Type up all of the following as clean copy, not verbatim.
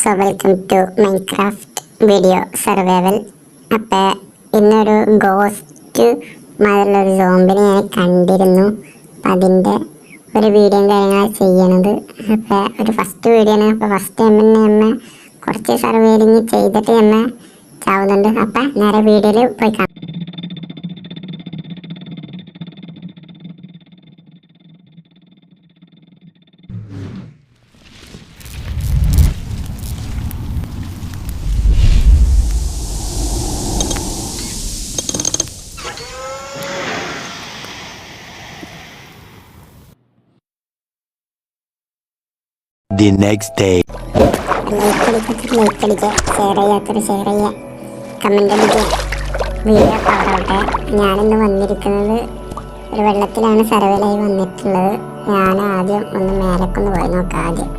So welcome to Minecraft video survival. അപ്പോൾ ഇന്നൊരു ghost മാതിരിയുള്ളൊരു സോംബിനെ ഞാൻ കണ്ടിരുന്നു. അപ്പം അതിൻ്റെ ഒരു വീഡിയോയും കാര്യങ്ങളാണ് ചെയ്യണത്. അപ്പോൾ ഒരു ഫസ്റ്റ് വീഡിയോ ആണ്. അപ്പോൾ ഫസ്റ്റ് നമ്മ കുറച്ച് സർവൈലിങ് ചെയ്തിട്ട് നമ്മ ചാവുന്നുണ്ട്. അപ്പം നേരെ വീഡിയോയിൽ പോയി കാണാം. The next day. ലൈക്ക് അടിക്കുക, ഷെയർ ചെയ്യുക, കമൻ്റ് അടിക്കുക, വീഡിയോ കവറാവട്ടെ. ഞാനിന്ന് വന്നിരിക്കുന്നത് ഒരു വെള്ളത്തിലാണ് സർവേലായി വന്നിട്ടുള്ളത്. ഞാൻ ആദ്യം ഒന്ന് മേലക്കൊന്ന് പോയി നോക്കാം. ആദ്യം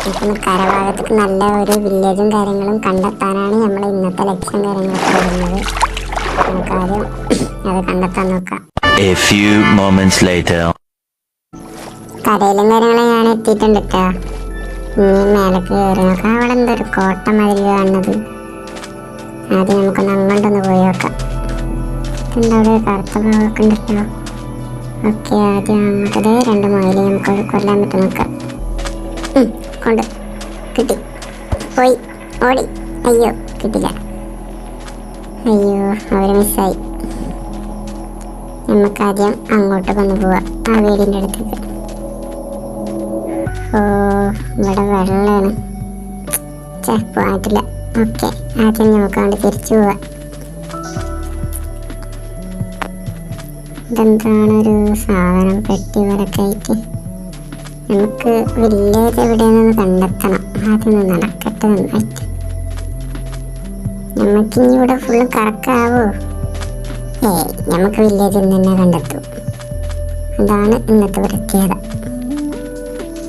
നമുക്കൊന്ന് കരഭാഗത്തേക്ക് നല്ല ഒരു വില്ലേജും കാര്യങ്ങളും കണ്ടെത്താനാണ് നമ്മൾ ഇന്നത്തെ ലക്ഷ്യം കാര്യങ്ങളൊക്കെ വരുന്നത്. നമുക്കാദ്യം അത് കണ്ടെത്താൻ നോക്കാം. A few moments later. കരയിലും കാര്യങ്ങളും ഞാൻ എത്തിയിട്ടുണ്ട് കേട്ടോ. ഇനി മേലേക്ക് കയറി നോക്കാം. അവിടെ എന്തൊരു കോട്ട മാതിരി കാണുന്നത്. ആദ്യം നമുക്കൊന്ന് അങ്ങോട്ടൊന്ന് പോയി നോക്കാം. എന്താ അവിടെ കറുത്ത ഭാഗമൊക്കെ ഉണ്ടല്ലോ. ഓക്കെ, ആദ്യം അങ്ങോട്ടത് രണ്ട് മൊയില് നമുക്ക് കൊല്ലാൻ പറ്റും നോക്കാം. കൊണ്ട് കിട്ടി, പോയി, ഓടി. അയ്യോ കിട്ടില്ല, അയ്യോ അവർ മിസ്സായി. നമുക്കാദ്യം അങ്ങോട്ട് വന്ന് പോവാം, ആ വീടിൻ്റെ അടുത്തേക്ക്. ഓ ഇവിടെ വെള്ളമാണ്, പോയിട്ടില്ല. ഓക്കെ, ആദ്യം നമുക്ക് വേണ്ടി തിരിച്ചു പോവാം. ഇതെന്താണ് ഒരു സാധനം പെട്ടി പോലൊക്കെ ആയിട്ട്. നമുക്ക് വില്ലേജ് എവിടെയാണെന്ന് കണ്ടെത്തണം. ആദ്യം നടക്കട്ടെ നന്നായിട്ട്. നമുക്കിനി ഇവിടെ ഫുള്ള് കറക്കാവോ? നമുക്ക് വില്ലേജിൽ നിന്ന് തന്നെ കണ്ടെത്തും. അതാണ് ഇന്നത്തെ പ്രത്യേകത.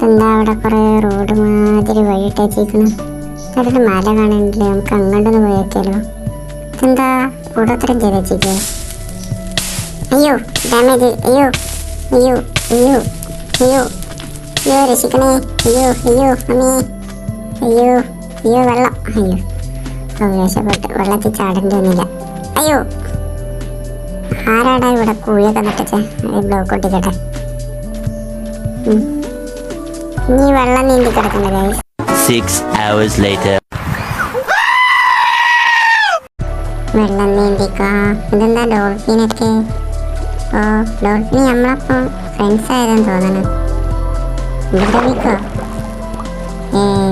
എന്താ അവിടെ കുറേ റോഡ് മാതിരി വഴിയിട്ടേച്ചിരിക്കണം. അതൊരു മല കാണുന്നില്ലേ, നമുക്ക് അങ്ങോട്ടൊന്ന് പോയേക്കാലോ. എന്താ കൂടോത്തരം ചെയ്തേച്ചിക്കേ? അയ്യോ ഡാമേജ്, അയ്യോ അയ്യോ അയ്യോ അയ്യോ അയ്യോ രക്ഷിക്കണേ, അയ്യോ അയ്യോ അമ്മേ, അയ്യോ അയ്യോ വെള്ളം, അയ്യോ രക്ഷപ്പെട്ട് വെള്ളത്തിൽ ചാടേണ്ടിയൊന്നുമില്ല. അയ്യോ ആരാടാ ഇവിടെ കുഴിയൊക്കെ നട്ടിച്ചേ? ബ്ലോക്ക് ഒട്ടിക്കട്ടെ. ഇനി വെള്ളം നീന്തി കിടക്കണ്ട ഗൈസ്. 6 hours later. വെള്ളം നീന്തിക്കോ. ഇതെന്താ ഡോൾഫിനൊക്കെ? ഓ ഡോൾഫിൻ നമ്മളപ്പം ഫ്രണ്ട്സ് ആയതെന്ന് തോന്നണം. ഉപദ്രവിക്കോ?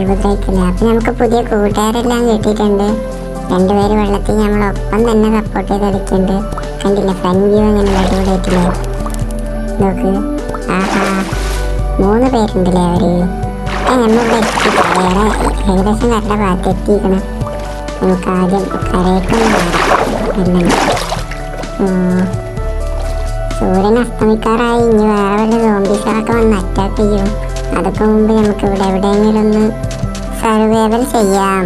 ഉപദ്രവിക്കില്ല. അപ്പം നമുക്ക് പുതിയ കൂട്ടുകാരെല്ലാം കിട്ടിയിട്ടുണ്ട്. രണ്ടുപേര് വെള്ളത്തിൽ നമ്മളൊപ്പം തന്നെ സപ്പോർട്ട് ചെയ്ത് കളിക്കുന്നുണ്ട്. കണ്ടില്ല ഫ്രണ്ട് വ്യൂ അങ്ങനെ അടിപൊളിയായിട്ടില്ലേ? നോക്ക്, ആഹാ 3 പേരുണ്ടല്ലേ അവര്. നമ്മളിവിടെ എത്തിയില്ല, വേറെ ഏകദേശം കരയുടെ ഭാഗത്ത് എത്തിയിരിക്കണം. നമുക്ക് ആദ്യം കരയൊക്കെ സൂര്യൻ അസ്തമിക്കാറായി. ഇനി വേറെ വല്ല സോംബീസുകളൊക്കെ വന്ന് അറ്റാക്ക് ചെയ്യും. അതൊക്കെ മുമ്പ് നമുക്ക് ഇവിടെ എവിടെയെങ്കിലും ഒന്ന് സർവൈവൽ ചെയ്യാം.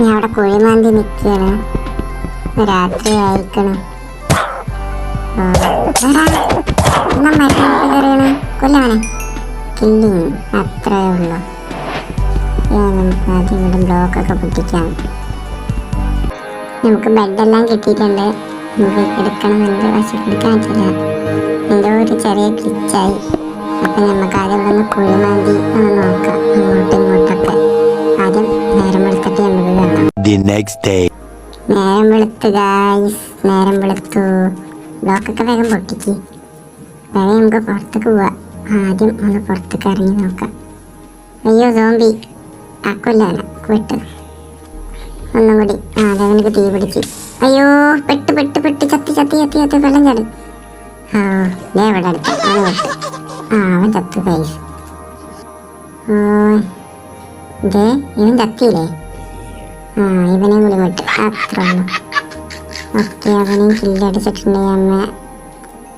ഞാൻ അവിടെ കുഴിമാന്തി നിൽക്കുകയാണ്. രാത്രി ആയിരിക്കണം. കൊല്ലാനെ കില്ലിങ് അത്രേ ഉള്ളൂ. നമുക്ക് ആദ്യം ഇവിടെ ബ്ലോക്കൊക്കെ പൊട്ടിക്കാം. നമുക്ക് ബെഡെല്ലാം കിട്ടിയിട്ടുണ്ട്. നമുക്ക് എടുക്കണമെന്നുണ്ട്, പക്ഷെ എടുക്കാൻ പറ്റില്ല. എന്തോ ഒരു ചെറിയ ക്ലിച്ചായി. അപ്പം നമുക്ക് ആദ്യം ഇവിടെ നിന്ന് കുഴിമാന്തി ഒന്ന് നോക്കാം, അങ്ങോട്ടും ഇങ്ങോട്ടൊക്കെ. ആദ്യം നേരം വെളുത്തിട്ട് നമുക്ക് കാണാം. നേരം വെളുത്ത് ഗായ്സ്, നേരം വെളുത്തു. ബ്ലോക്കൊക്കെ വേഗം പൊട്ടിക്ക്. വേഗം നമുക്ക് പുറത്തേക്ക് പോവാം. ആദ്യം ഒന്ന് പുറത്തേക്ക് ഇറങ്ങി നോക്കാം. അയ്യോ സോംബി ആക്കൊല്ലാണ് വിട്ട്. ഒന്നും കൂടി. അതവനക്ക് തീ പിടിച്ച്. അയ്യോ പെട്ട് പെട്ട് പെട്ട് ചത്തി ചത്തി ചത്തി ചത്തി വെള്ളം ചാടി. ദേ ഇവിടെ അടുത്ത് അവന് വിട്ട്. അവൻ ചത്തു കൈസ്. ഇതേ ഇവൻ ചത്തിയില്ലേ? ഇവനെയും കൂടി വിട്ട്. അത്ര ഉള്ളു. ഓക്കെ, അവനെയും കില്ലടിച്ചിട്ടുണ്ടെങ്കിൽ അമ്മ.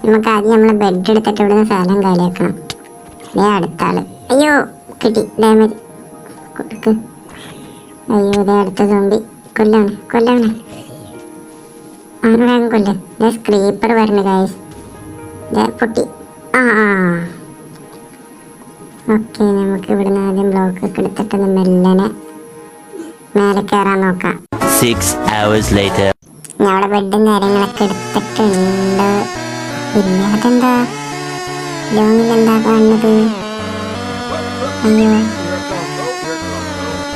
നമുക്ക് ആദ്യം നമ്മളെ ബെഡ് എടുത്തിട്ട് ഇവിടുന്ന് സ്ഥലം കാലിയാക്കണം. അതേ അടുത്ത ആള്. അയ്യോ കിട്ടി ഡാമേജ് കൊടുക്ക്. അയ്യോ ഇതേ അടുത്ത സോംബി. കൊല്ലാണ് കൊല്ലാണ്, അവന് വേഗം കൊല്ല്. ഇതേ സ്ക്രീപ്പർ വരണ ഗൈസ്. ഇതേ പൊട്ടി. ഓക്കെ, നമുക്ക് ഇവിടുന്ന് ആദ്യം ബ്ലോക്ക് ഒക്കെ എടുത്തിട്ട് മെല്ലനെ മേലെ കയറാൻ നോക്കാം. 6 hours later. ഞാൻ അവിടെ ബെഡും കാര്യങ്ങളൊക്കെ എടുത്തിട്ടുണ്ട്. ഇല്ല, അതെന്താ ലോങ്ങിൽ എന്താ കാണുന്നത്? അയ്യോ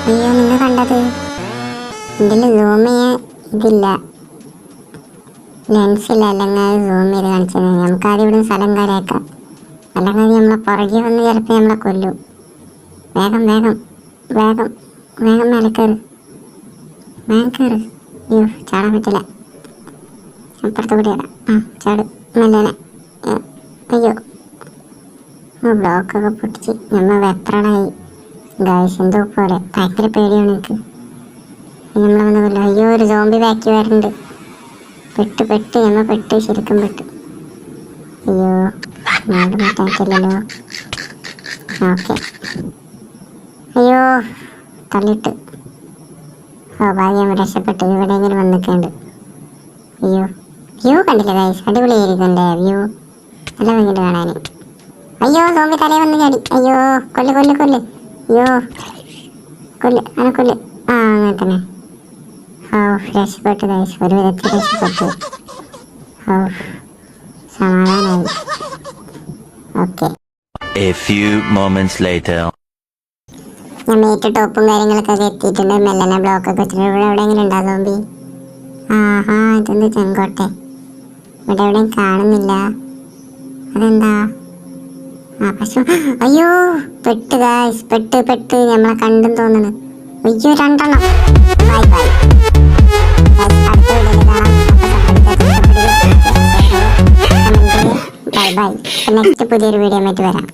അയ്യോ, നിങ്ങൾ കണ്ടത് ഇതിൽ സൂം ചെയ്യാൻ ഇതില്ല, ലെൻസില്ല. അല്ലെങ്കിൽ സൂം ചെയ്ത് കാണിച്ചത്. നമുക്ക് ആദ്യം ഇവിടെ സ്ഥലം കാര്യമാക്കാം, അല്ലെങ്കിൽ നമ്മളെ പുറകെ വന്ന് ചിലപ്പോൾ നമ്മളെ കൊല്ലും. വേഗം വേഗം വേഗം വേഗം മേലെ കയറ്, വേഗം കയറ്. അയ്യോ, ചാടാൻ പറ്റില്ല. അപ്പുറത്ത് കൂടി ഇടാം. ചാട് മെല്ലനെ. അയ്യോ, ബ്ലോക്കൊക്കെ പൊട്ടിച്ച് നമ്മൾ വെപ്രാളായി. ഗായ്സ്, എന്തോ പോലെ ഭയങ്കര പേടിയാണ് എനിക്ക്. നമ്മളെ വന്ന് കൊല്ലോ. അയ്യോ, ഒരു സോംബി ബാക്കി വരുന്നുണ്ട്. പെട്ട് നമ്മൾ പെട്ട്, ശരിക്കും പെട്ട്. അയ്യോ, നാട് മാറ്റാറ്റില്ലല്ലോ. ഓക്കെ, അയ്യോ തള്ളിട്ട്. ഓ, ഭാഗ്യം രക്ഷപ്പെട്ടു. ഇവിടെയെങ്കിലും വന്നിട്ടുണ്ട്. അയ്യോ, വ്യൂ കണ്ടില്ല ഗൈസ്, അടിപൊളിയായിരിക്കും വ്യൂ, നല്ല ഭംഗിയുണ്ട് കാണാൻ. അയ്യോ, സോംബി തലേ വന്ന് ചാടി. അയ്യോ, കൊല്ല്. അയ്യോ, കൊല്ല്. അങ്ങനെ തന്നെ. ഓ, രക്ഷപ്പെട്ടു ഗൈസ്, ഒരു വിധത്തിൽ രക്ഷപ്പെട്ടു. ഓ, സമാധാനായി. Okay, A few moments later. ഞാൻ മേറ്റ് ടോപ്പും കാര്യങ്ങളൊക്കെ എത്തിയിട്ടുണ്ട്. മെല്ലനെ ബ്ലോക്കൊക്കെ വെച്ചിട്ടുണ്ട്. ഇവിടെ എവിടെയെങ്കിലും ഉണ്ടാ സോംബി? ആഹാ, ഇതൊന്ന് ചെങ്കോട്ടെ. ഇവിടെ എവിടെയും കാണുന്നില്ല. അതെന്താ? പശു. അയ്യോ, പെട്ട് ഗായ്സ്, പെട്ട് നമ്മളെ കണ്ടെന്ന് തോന്നുന്നു. അയ്യോ, 2 എണ്ണം. ബൈ. അടുത്ത വീഡിയോയിൽ കാണാം. ബൈ. നെക്സ്റ്റ് പുതിയൊരു വീഡിയോ ആയിട്ട് വരാം.